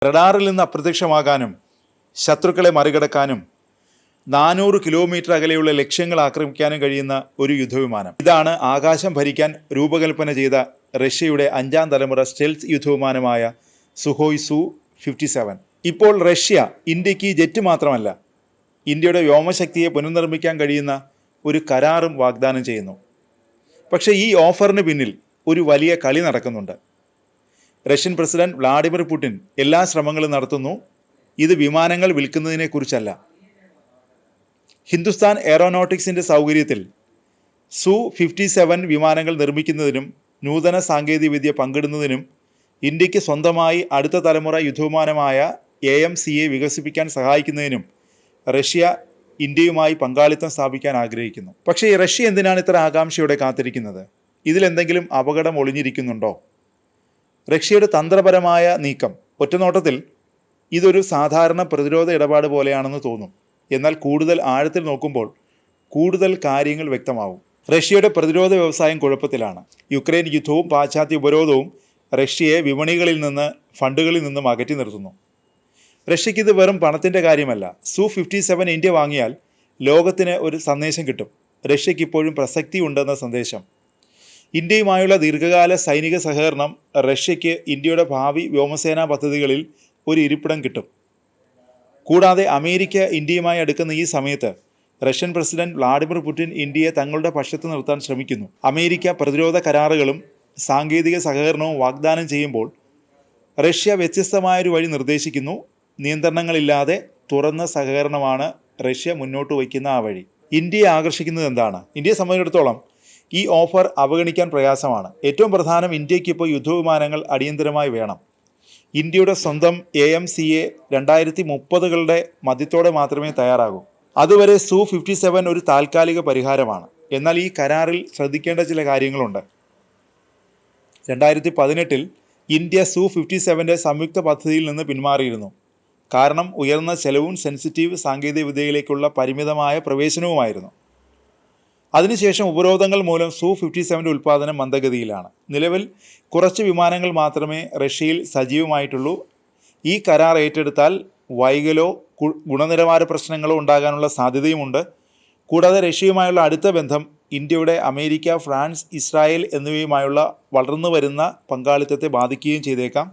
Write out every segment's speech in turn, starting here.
റഡാറിൽ നിന്ന് അപ്രത്യക്ഷമാകാനും ശത്രുക്കളെ മറികടക്കാനും 400 കിലോമീറ്റർ അകലെയുള്ള ലക്ഷ്യങ്ങൾ ആക്രമിക്കാനും കഴിയുന്ന ഒരു യുദ്ധവിമാനം. ഇതാണ് ആകാശം ഭരിക്കാൻ രൂപകൽപ്പന ചെയ്ത റഷ്യയുടെ 5ാം തലമുറ സ്റ്റെൽത്ത് യുദ്ധവിമാനമായ സുഹോയ് Su-57. ഇപ്പോൾ റഷ്യ ഇന്ത്യക്ക് ജെറ്റ് മാത്രമല്ല, ഇന്ത്യയുടെ വ്യോമശക്തിയെ പുനർനിർമ്മിക്കാൻ കഴിയുന്ന ഒരു കരാറും വാഗ്ദാനം ചെയ്യുന്നു. പക്ഷേ ഈ ഓഫറിന് പിന്നിൽ ഒരു വലിയ കളി നടക്കുന്നുണ്ട്. റഷ്യൻ പ്രസിഡന്റ് വ്ളാഡിമിർ പുടിൻ എല്ലാ ശ്രമങ്ങളും നടത്തുന്നു. ഇത് വിമാനങ്ങൾ വിൽക്കുന്നതിനെക്കുറിച്ചല്ല. ഹിന്ദുസ്ഥാൻ എയറോനോട്ടിക്സിൻ്റെ സൗകര്യത്തിൽ Su-57 വിമാനങ്ങൾ നിർമ്മിക്കുന്നതിനും നൂതന സാങ്കേതികവിദ്യ പങ്കിടുന്നതിനും ഇന്ത്യക്ക് സ്വന്തമായി അടുത്ത തലമുറ യുദ്ധവിമാനമായ AMCA വികസിപ്പിക്കാൻ സഹായിക്കുന്നതിനും റഷ്യ ഇന്ത്യയുമായി പങ്കാളിത്തം സ്ഥാപിക്കാൻ ആഗ്രഹിക്കുന്നു. പക്ഷേ റഷ്യ എന്തിനാണ് ഇത്ര ആകാംക്ഷയോടെ കാത്തിരിക്കുന്നത്? ഇതിലെന്തെങ്കിലും അപകടം ഒളിഞ്ഞിരിക്കുന്നുണ്ടോ? റഷ്യയുടെ തന്ത്രപരമായ നീക്കം ഒറ്റനോട്ടത്തിൽ ഇതൊരു സാധാരണ പ്രതിരോധ ഇടപാട് പോലെയാണെന്ന് തോന്നും. എന്നാൽ കൂടുതൽ ആഴത്തിൽ നോക്കുമ്പോൾ കൂടുതൽ കാര്യങ്ങൾ വ്യക്തമാവും. റഷ്യയുടെ പ്രതിരോധ വ്യവസായം കുഴപ്പത്തിലാണ്. യുക്രൈൻ യുദ്ധവും പാശ്ചാത്യ ഉപരോധവും റഷ്യയെ വിപണികളിൽ നിന്ന് ഫണ്ടുകളിൽ നിന്നും അകറ്റി നിർത്തുന്നു. റഷ്യയ്ക്ക് ഇത് വെറും പണത്തിൻ്റെ കാര്യമല്ല. Su-57 ഇന്ത്യ വാങ്ങിയാൽ ലോകത്തിന് ഒരു സന്ദേശം കിട്ടും. റഷ്യയ്ക്ക് ഇപ്പോഴും പ്രസക്തി ഉണ്ടെന്ന സന്ദേശം. ഇന്ത്യയുമായുള്ള ദീർഘകാല സൈനിക സഹകരണം റഷ്യയ്ക്ക് ഇന്ത്യയുടെ ഭാവി വ്യോമസേനാ പദ്ധതികളിൽ ഒരു ഇരിപ്പിടം കിട്ടും. കൂടാതെ അമേരിക്ക ഇന്ത്യയുമായി അടുക്കുന്ന ഈ സമയത്ത് റഷ്യൻ പ്രസിഡന്റ് വ്ളാഡിമിർ പുടിൻ ഇന്ത്യയെ തങ്ങളുടെ പക്ഷത്ത് നിർത്താൻ ശ്രമിക്കുന്നു. അമേരിക്ക പ്രതിരോധ കരാറുകളും സാങ്കേതിക സഹകരണവും വാഗ്ദാനം ചെയ്യുമ്പോൾ റഷ്യ വ്യത്യസ്തമായൊരു വഴി നിർദ്ദേശിക്കുന്നു. നിയന്ത്രണങ്ങളില്ലാതെ തുറന്ന സഹകരണമാണ് റഷ്യ മുന്നോട്ട് വയ്ക്കുന്ന ആ വഴി. ഇന്ത്യയെ ആകർഷിക്കുന്നത് എന്താണ്? ഇന്ത്യയെ സംബന്ധിച്ചിടത്തോളം ഈ ഓഫർ അവഗണിക്കാൻ പ്രയാസമാണ്. ഏറ്റവും പ്രധാനം, ഇന്ത്യക്ക് ഇപ്പോൾ യുദ്ധവിമാനങ്ങൾ അടിയന്തരമായി വേണം. ഇന്ത്യയുടെ സ്വന്തം AMCA 2030കളുടെ മധ്യത്തോടെ മാത്രമേ തയ്യാറാകൂ. അതുവരെ Su-57 ഒരു താൽക്കാലിക പരിഹാരമാണ്. എന്നാൽ ഈ കരാറിൽ ശ്രദ്ധിക്കേണ്ട ചില കാര്യങ്ങളുണ്ട്. 2018 ഇന്ത്യ Su-57 സംയുക്ത പദ്ധതിയിൽ നിന്ന് പിന്മാറിയിരുന്നു. കാരണം ഉയർന്ന ചെലവും സെൻസിറ്റീവ് സാങ്കേതികവിദ്യയിലേക്കുള്ള പരിമിതമായ പ്രവേശനവുമായിരുന്നു. അതിനുശേഷം ഉപരോധങ്ങൾ മൂലം Su-57 ഉൽപ്പാദനം മന്ദഗതിയിലാണ്. നിലവിൽ കുറച്ച് വിമാനങ്ങൾ മാത്രമേ റഷ്യയിൽ സജീവമായിട്ടുള്ളൂ. ഈ കരാർ ഏറ്റെടുത്താൽ വൈകലോ ഗുണനിലവാര പ്രശ്നങ്ങളോ ഉണ്ടാകാനുള്ള സാധ്യതയുമുണ്ട്. കൂടാതെ റഷ്യയുമായുള്ള അടുത്ത ബന്ധം ഇന്ത്യയുടെ അമേരിക്ക, ഫ്രാൻസ്, ഇസ്രായേൽ എന്നിവയുമായുള്ള വളർന്നു വരുന്ന പങ്കാളിത്തത്തെ ബാധിക്കുകയും ചെയ്തേക്കാം.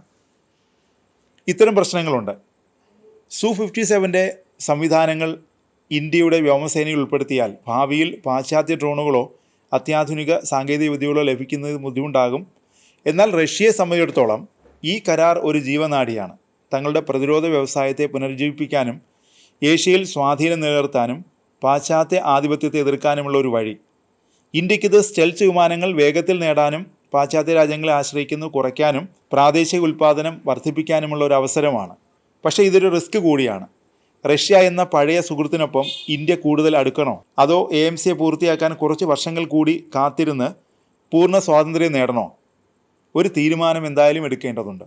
ഇത്തരം പ്രശ്നങ്ങളുണ്ട്. Su-57 സംവിധാനങ്ങൾ ഇന്ത്യയുടെ വ്യോമസേനയിൽ ഉൾപ്പെടുത്തിയാൽ ഭാവിയിൽ പാശ്ചാത്യ ഡ്രോണുകളോ അത്യാധുനിക സാങ്കേതികവിദ്യകളോ ലഭിക്കുന്നത് ബുദ്ധിമുട്ടാകും. എന്നാൽ റഷ്യയെ സംബന്ധിച്ചിടത്തോളം ഈ കരാർ ഒരു ജീവനാഡിയാണ്. തങ്ങളുടെ പ്രതിരോധ വ്യവസായത്തെ പുനരുജ്ജീവിപ്പിക്കാനും ഏഷ്യയിൽ സ്വാധീനം നിലനിർത്താനും പാശ്ചാത്യ ആധിപത്യത്തെ എതിർക്കാനുമുള്ള ഒരു വഴി. ഇന്ത്യക്കിത് സ്റ്റെൽത്ത് വിമാനങ്ങൾ വേഗത്തിൽ നേടാനും പാശ്ചാത്യ രാജ്യങ്ങളെ ആശ്രയിക്കുന്നത് കുറയ്ക്കാനും പ്രാദേശിക ഉൽപ്പാദനം വർദ്ധിപ്പിക്കാനുമുള്ള ഒരു അവസരമാണ്. പക്ഷേ ഇതൊരു റിസ്ക് കൂടിയാണ്. റഷ്യ എന്ന പഴയ സുഹൃത്തിനൊപ്പം ഇന്ത്യ കൂടുതൽ അടുക്കണോ? അതോ AMCA പൂർത്തിയാക്കാൻ കുറച്ച് വർഷങ്ങൾ കൂടി കാത്തിരുന്ന് പൂർണ്ണ സ്വാതന്ത്ര്യം നേടണോ? ഒരു തീരുമാനം എന്തായാലും എടുക്കേണ്ടതുണ്ട്.